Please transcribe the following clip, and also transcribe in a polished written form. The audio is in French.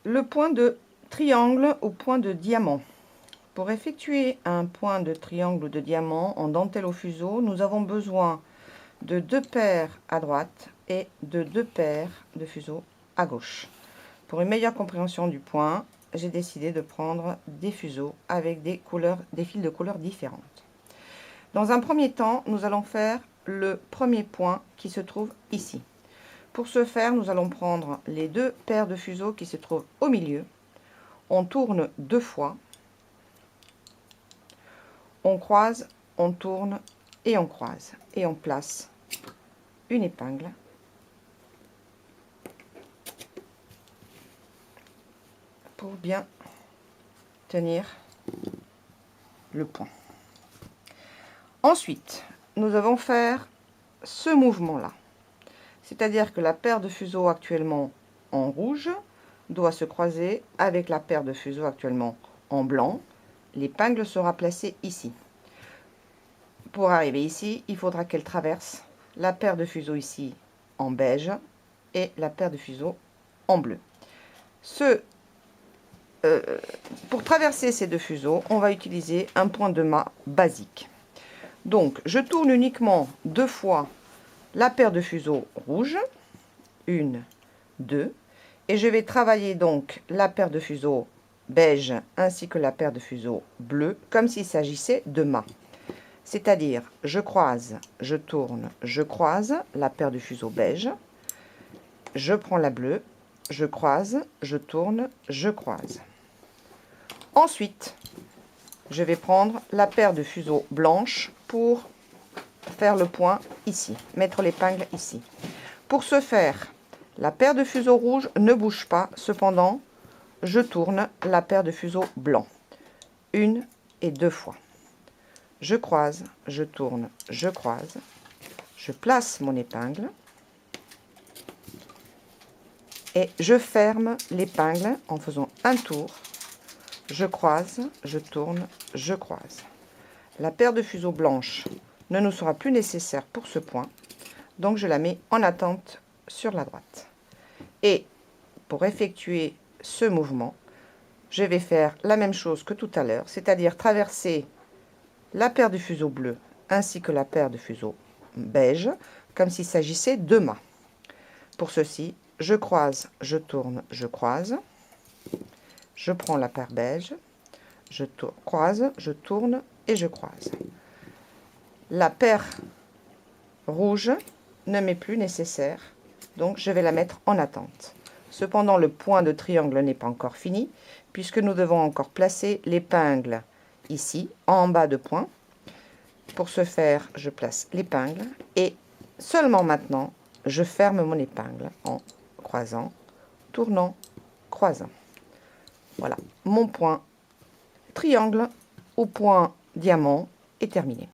Le point de triangle au point de diamant. Pour effectuer un point de triangle ou de diamant en dentelle au fuseau, nous avons besoin de 2 paires à droite et de 2 paires de fuseaux à gauche. Pour une meilleure compréhension du point, j'ai décidé de prendre des fuseaux avec des fils de couleurs différentes. Dans un premier temps, nous allons faire le premier point qui se trouve ici. Pour ce faire, nous allons prendre les 2 paires de fuseaux qui se trouvent au milieu. On tourne 2 fois. On croise, on tourne et on croise. Et on place une épingle pour bien tenir le point. Ensuite, nous allons faire ce mouvement-là. C'est-à-dire que la paire de fuseaux actuellement en rouge doit se croiser avec la paire de fuseaux actuellement en blanc. L'épingle sera placée ici. Pour arriver ici, il faudra qu'elle traverse la paire de fuseaux ici en beige et la paire de fuseaux en bleu. Pour traverser ces 2 fuseaux, on va utiliser un point de mât basique. Donc, je tourne uniquement 2 fois la paire de fuseaux rouge, 1, 2, et je vais travailler donc la paire de fuseaux beige ainsi que la paire de fuseaux bleu comme s'il s'agissait de mâts. C'est-à-dire, je croise, je tourne, je croise la paire de fuseaux beige, je prends la bleue, je croise, je tourne, je croise. Ensuite, je vais prendre la paire de fuseaux blanche pour faire le point ici, mettre l'épingle ici. Pour ce faire, la paire de fuseaux rouge ne bouge pas, cependant, je tourne la paire de fuseaux blancs, 1 et 2 fois. Je croise, je tourne, je croise, je place mon épingle et je ferme l'épingle en faisant un tour. Je croise, je tourne, je croise. La paire de fuseaux blanche ne nous sera plus nécessaire pour ce point, donc je la mets en attente sur la droite. Et pour effectuer ce mouvement, je vais faire la même chose que tout à l'heure, c'est-à-dire traverser la paire de fuseaux bleus ainsi que la paire de fuseaux beige, comme s'il s'agissait de mâts. Pour ceci, je croise, je tourne, je croise. Je prends la paire beige, je croise, je tourne et je croise. La paire rouge ne m'est plus nécessaire, donc je vais la mettre en attente. Cependant, le point de triangle n'est pas encore fini, puisque nous devons encore placer l'épingle ici, en bas de point. Pour ce faire, je place l'épingle et seulement maintenant, je ferme mon épingle en croisant, tournant, croisant. Voilà, mon point triangle au point diamant est terminé.